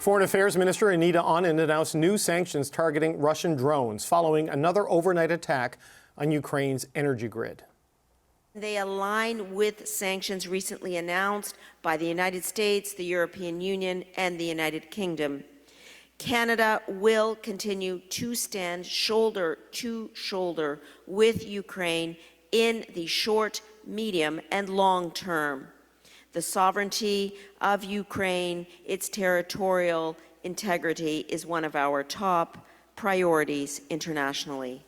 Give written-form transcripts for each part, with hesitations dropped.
Foreign Affairs Minister Anita Anand announced new sanctions targeting Russian drones following another overnight attack on Ukraine's energy grid. They align with sanctions recently announced by the United States, the European Union, and the United Kingdom. Canada will continue to stand shoulder to shoulder with Ukraine in the short, medium, and long term. The sovereignty of Ukraine, its territorial integrity, is one of our top priorities internationally.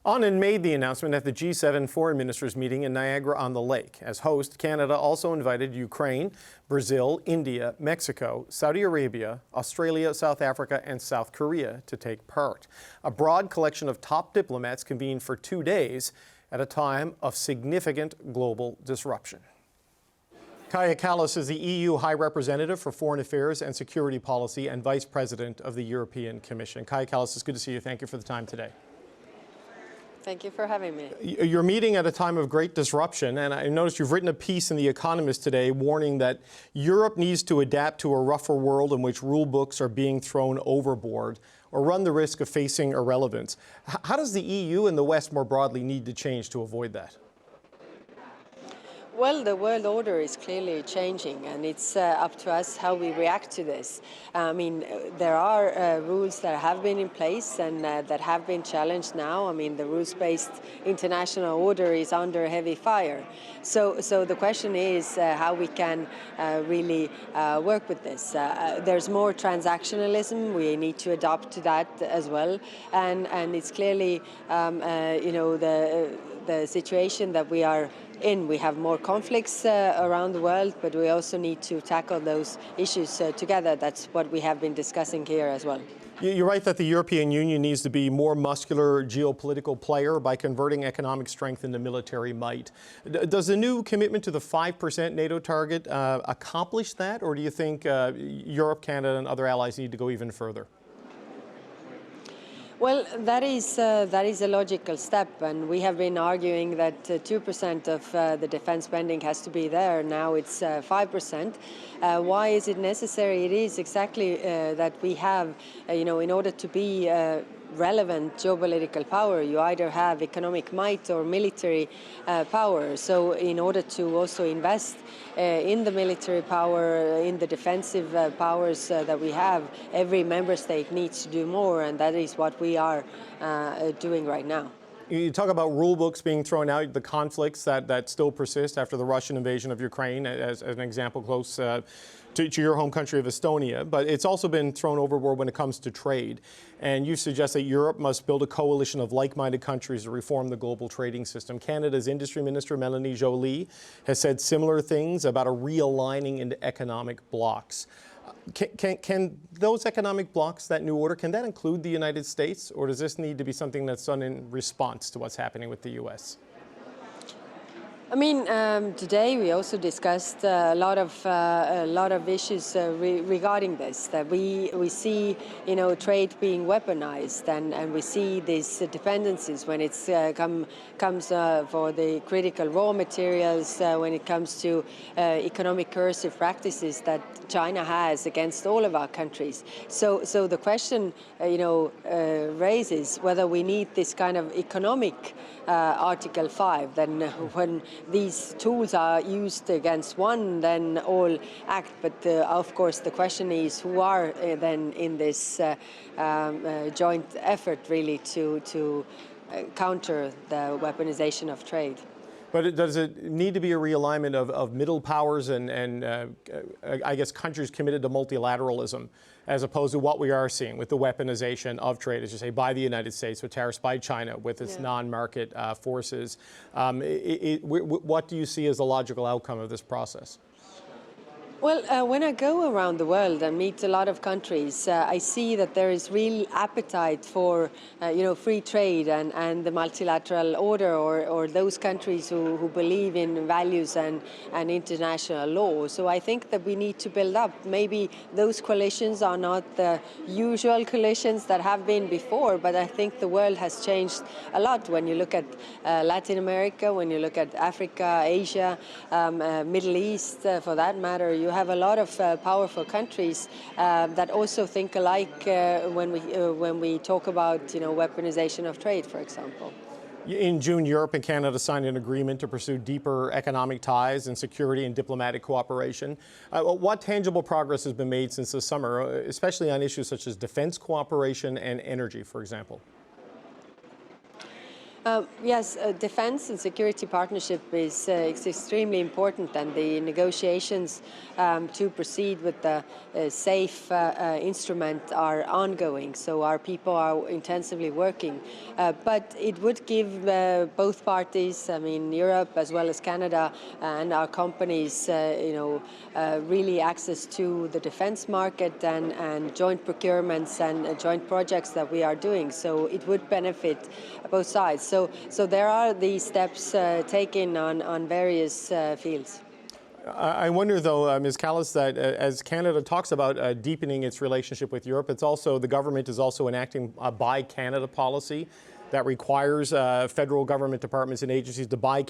Anand made the announcement at the G7 foreign ministers meeting in Niagara-on-the-Lake. As host, Canada also invited Ukraine, Brazil, India, Mexico, Saudi Arabia, Australia, South Africa, and South Korea to take part. A broad collection of top diplomats convened for 2 days at a time of significant global disruption. Kaja Kallas is the EU High Representative for Foreign Affairs and Security Policy and Vice President of the European Commission. Kaja Kallas, it's good to see you. Thank you for the time today. Thank you for having me. You're meeting at a time of great disruption, and I noticed you've written a piece in The Economist today warning that Europe needs to adapt to a rougher world in which rule books are being thrown overboard or run the risk of facing irrelevance. How does the EU and the West more broadly need to change to avoid that? Well, the world order is clearly changing, and it's up to us how we react to this. I mean, there are rules that have been in place and that have been challenged now. I mean, the rules-based international order is under heavy fire. So the question is how we can really work with this. There's more transactionalism. We need to adapt to that as well. And it's clearly, the situation that we are in. We have more conflicts around the world, but we also need to tackle those issues together. That's what we have been discussing here as well. You're right that the European Union needs to be more muscular geopolitical player by converting economic strength into military might. Does the new commitment to the 5% NATO target accomplish that, or do you think Europe, Canada, and other allies need to go even further? Well, that is a logical step, and we have been arguing that 2% of the defense spending has to be there. Now it's 5%. Why is it necessary? It is exactly that we have, in order to be relevant geopolitical power, you either have economic might or military power. So in order to also invest in the military power, in the defensive powers that we have, every member state needs to do more, and that is what we are doing right now. You talk about rule books being thrown out, the conflicts that still persist after the Russian invasion of Ukraine, as an example close to your home country of Estonia, but it's also been thrown overboard when it comes to trade. And you suggest that Europe must build a coalition of like-minded countries to reform the global trading system. Canada's Industry Minister, Melanie Joly, has said similar things about a realigning into economic blocs. Can those economic blocs, that new order, can that include the United States, or does this need to be something that's done in response to what's happening with the U.S.? I mean, today we also discussed a lot of issues regarding this. That we see, trade being weaponized, and we see these dependencies when it's comes for the critical raw materials, when it comes to economic coercive practices that China has against all of our countries. So the question, raises whether we need this kind of economic Article 5. Then when these tools are used against one, then all act. But of course, the question is who are then in this joint effort really to counter the weaponization of trade. But does it need to be a realignment of middle powers and I guess countries committed to multilateralism, as opposed to what we are seeing with the weaponization of trade, as you say, by the United States, with tariffs by China, with its non-market forces? What do you see as the logical outcome of this process? Well, when I go around the world and meet a lot of countries, I see that there is real appetite for, free trade and the multilateral order, or those countries who believe in values and international law. So I think that we need to build up. Maybe those coalitions are not the usual coalitions that have been before, but I think the world has changed a lot when you look at Latin America, when you look at Africa, Asia, Middle East, for that matter. You you have a lot of powerful countries that also think alike when we talk about weaponization of trade, for example. In June, Europe and Canada signed an agreement to pursue deeper economic ties and security and diplomatic cooperation. What tangible progress has been made since the summer, especially on issues such as defense cooperation and energy, for example? Yes, defense and security partnership is extremely important, and the negotiations to proceed with the SAFE instrument are ongoing. So our people are intensively working. But it would give both parties, I mean Europe as well as Canada, and our companies, really access to the defense market and joint procurements and joint projects that we are doing. So it would benefit both sides. So there are these steps taken on various fields. I wonder, though, Ms. Kallas, that as Canada talks about deepening its relationship with Europe, the government is also enacting a Buy Canada policy that requires federal government departments and agencies to buy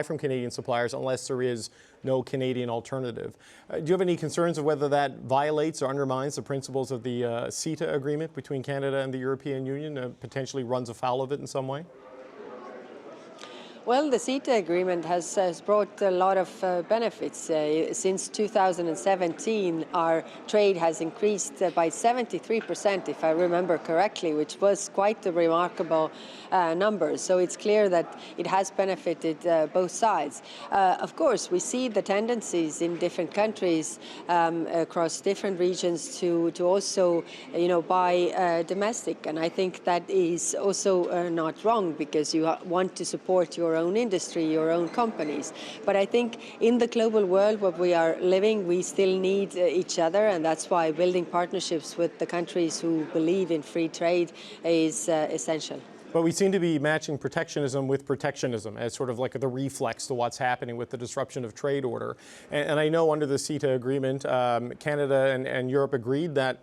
from Canadian suppliers unless there is no Canadian alternative. Do you have any concerns of whether that violates or undermines the principles of the CETA agreement between Canada and the European Union, potentially runs afoul of it in some way? Well, the CETA agreement has brought a lot of benefits. Since 2017, our trade has increased by 73%, if I remember correctly, which was quite a remarkable number. So it's clear that it has benefited both sides. Of course, we see the tendencies in different countries across different regions to also, buy domestic, and I think that is also not wrong, because you want to support your own industry, your own companies. But I think in the global world where we are living, we still need each other, and that's why building partnerships with the countries who believe in free trade is essential. But we seem to be matching protectionism with protectionism as sort of like the reflex to what's happening with the disruption of trade order. And I know under the CETA agreement, Canada and Europe agreed that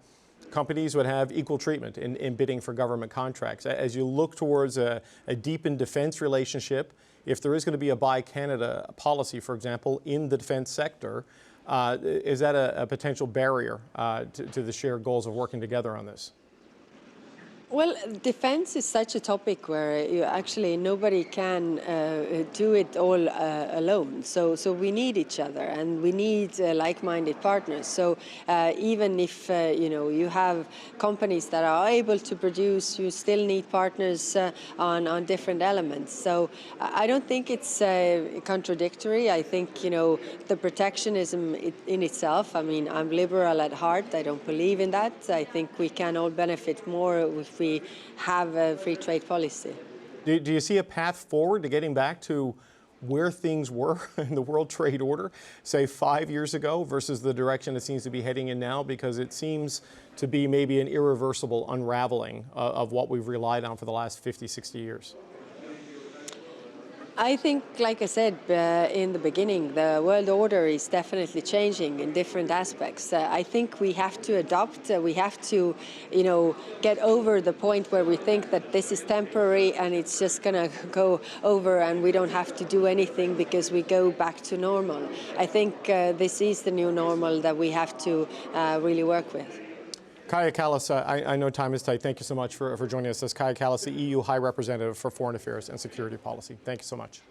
companies would have equal treatment in bidding for government contracts. As you look towards a deepened defense relationship, if there is going to be a Buy Canada policy, for example, in the defense sector, is that a potential barrier to the shared goals of working together on this? Well, defense is such a topic where nobody can do it all alone. So we need each other, and we need like-minded partners. So even if you have companies that are able to produce, you still need partners on different elements. So I don't think it's contradictory. I think the protectionism in itself. I mean, I'm liberal at heart. I don't believe in that. I think we can all benefit more if we have a free trade policy. Do you see a path forward to getting back to where things were in the World Trade Order, say 5 years ago, versus the direction it seems to be heading in now? Because it seems to be maybe an irreversible unraveling of what we've relied on for the last 50, 60 years. I think, like I said in the beginning, the world order is definitely changing in different aspects. I think we have to adopt. We have to, get over the point where we think that this is temporary and it's just going to go over and we don't have to do anything because we go back to normal. I think this is the new normal that we have to really work with. Kaja Kallas, I know time is tight. Thank you so much for joining us. That's Kaja Kallas, the EU High Representative for Foreign Affairs and Security Policy. Thank you so much.